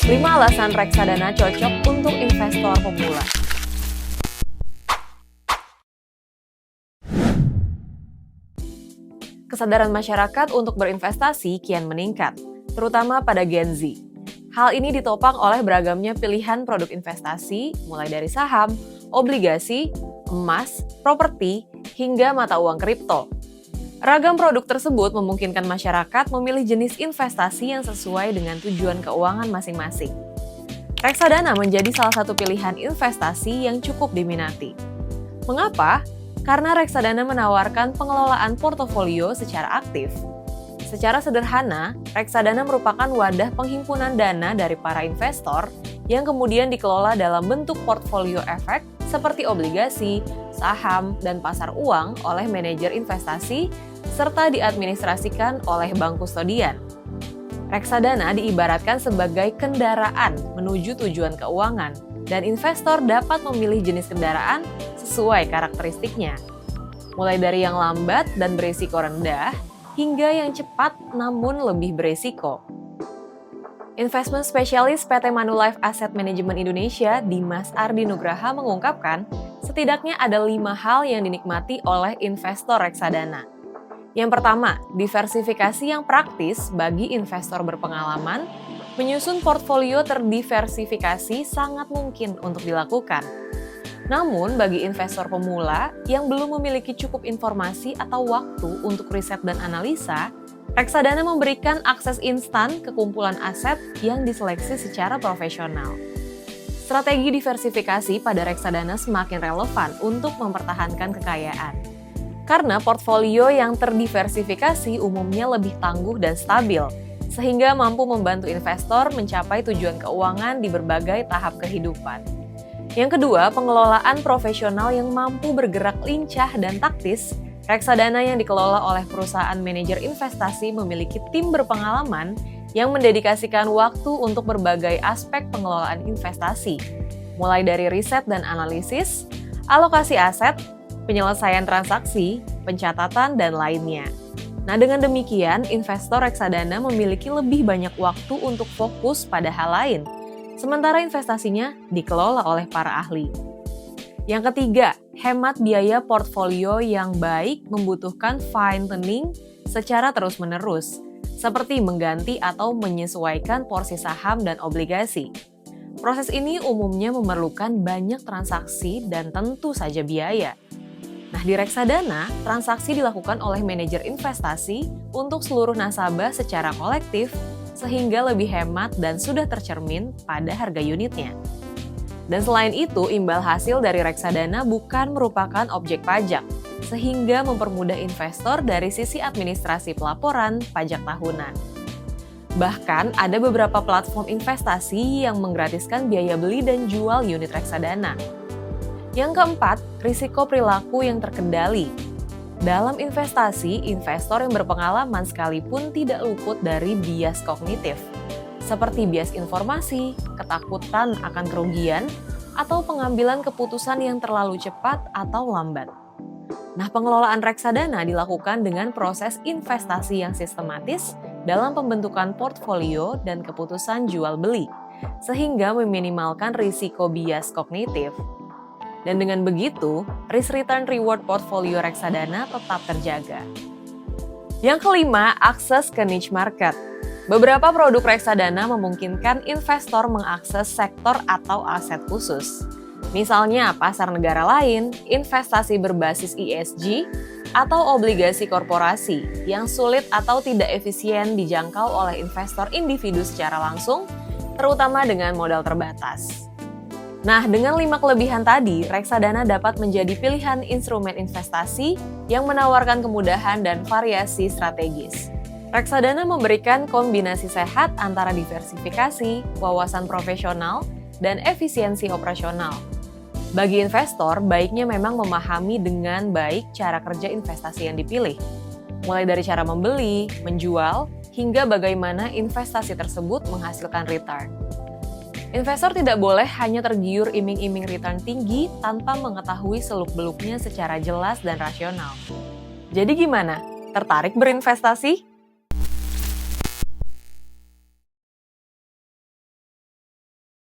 5 alasan reksadana cocok untuk investor pemula. Kesadaran masyarakat untuk berinvestasi kian meningkat, terutama pada Gen Z. Hal ini ditopang oleh beragamnya pilihan produk investasi, mulai dari saham, obligasi, emas, properti, hingga mata uang kripto. Ragam produk tersebut memungkinkan masyarakat memilih jenis investasi yang sesuai dengan tujuan keuangan masing-masing. Reksadana menjadi salah satu pilihan investasi yang cukup diminati. Mengapa? Karena reksadana menawarkan pengelolaan portofolio secara aktif. Secara sederhana, reksadana merupakan wadah penghimpunan dana dari para investor yang kemudian dikelola dalam bentuk portfolio efek seperti obligasi, saham, dan pasar uang oleh manajer investasi, serta diadministrasikan oleh bank kustodian. Reksadana diibaratkan sebagai kendaraan menuju tujuan keuangan, dan investor dapat memilih jenis kendaraan sesuai karakteristiknya. Mulai dari yang lambat dan berisiko rendah, hingga yang cepat namun lebih berisiko. Investment Specialist PT Manulife Asset Management Indonesia, Dimas Ardi Nugraha mengungkapkan, setidaknya ada 5 hal yang dinikmati oleh investor reksadana. Yang pertama, diversifikasi yang praktis bagi investor berpengalaman. Menyusun portfolio terdiversifikasi sangat mungkin untuk dilakukan. Namun, bagi investor pemula yang belum memiliki cukup informasi atau waktu untuk riset dan analisa, reksadana memberikan akses instan ke kumpulan aset yang diseleksi secara profesional. Strategi diversifikasi pada reksadana semakin relevan untuk mempertahankan kekayaan. Karena portfolio yang terdiversifikasi umumnya lebih tangguh dan stabil, sehingga mampu membantu investor mencapai tujuan keuangan di berbagai tahap kehidupan. Yang kedua, pengelolaan profesional yang mampu bergerak lincah dan taktis. Reksadana yang dikelola oleh perusahaan manajer investasi memiliki tim berpengalaman yang mendedikasikan waktu untuk berbagai aspek pengelolaan investasi, mulai dari riset dan analisis, alokasi aset, penyelesaian transaksi, pencatatan, dan lainnya. Nah, dengan demikian, investor reksadana memiliki lebih banyak waktu untuk fokus pada hal lain, sementara investasinya dikelola oleh para ahli. Yang ketiga, hemat biaya portfolio yang baik membutuhkan fine-tuning secara terus-menerus, seperti mengganti atau menyesuaikan porsi saham dan obligasi. Proses ini umumnya memerlukan banyak transaksi dan tentu saja biaya. Nah, di reksadana, transaksi dilakukan oleh manajer investasi untuk seluruh nasabah secara kolektif, sehingga lebih hemat dan sudah tercermin pada harga unitnya. Dan selain itu, imbal hasil dari reksadana bukan merupakan objek pajak, sehingga mempermudah investor dari sisi administrasi pelaporan pajak tahunan. Bahkan, ada beberapa platform investasi yang menggratiskan biaya beli dan jual unit reksadana. Yang keempat, risiko perilaku yang terkendali. Dalam investasi, investor yang berpengalaman sekalipun tidak luput dari bias kognitif, seperti bias informasi, ketakutan akan kerugian, atau pengambilan keputusan yang terlalu cepat atau lambat. Nah, pengelolaan reksadana dilakukan dengan proses investasi yang sistematis dalam pembentukan portfolio dan keputusan jual-beli, sehingga meminimalkan risiko bias kognitif. Dan dengan begitu, risk-return-reward portfolio reksadana tetap terjaga. Yang kelima, akses ke niche market. Beberapa produk reksadana memungkinkan investor mengakses sektor atau aset khusus. Misalnya pasar negara lain, investasi berbasis ESG, atau obligasi korporasi yang sulit atau tidak efisien dijangkau oleh investor individu secara langsung, terutama dengan modal terbatas. Nah, dengan 5 kelebihan tadi, reksadana dapat menjadi pilihan instrumen investasi yang menawarkan kemudahan dan variasi strategis. Reksadana memberikan kombinasi sehat antara diversifikasi, wawasan profesional, dan efisiensi operasional. Bagi investor, baiknya memang memahami dengan baik cara kerja investasi yang dipilih, mulai dari cara membeli, menjual, hingga bagaimana investasi tersebut menghasilkan return. Investor tidak boleh hanya tergiur iming-iming return tinggi tanpa mengetahui seluk-beluknya secara jelas dan rasional. Jadi gimana? Tertarik berinvestasi?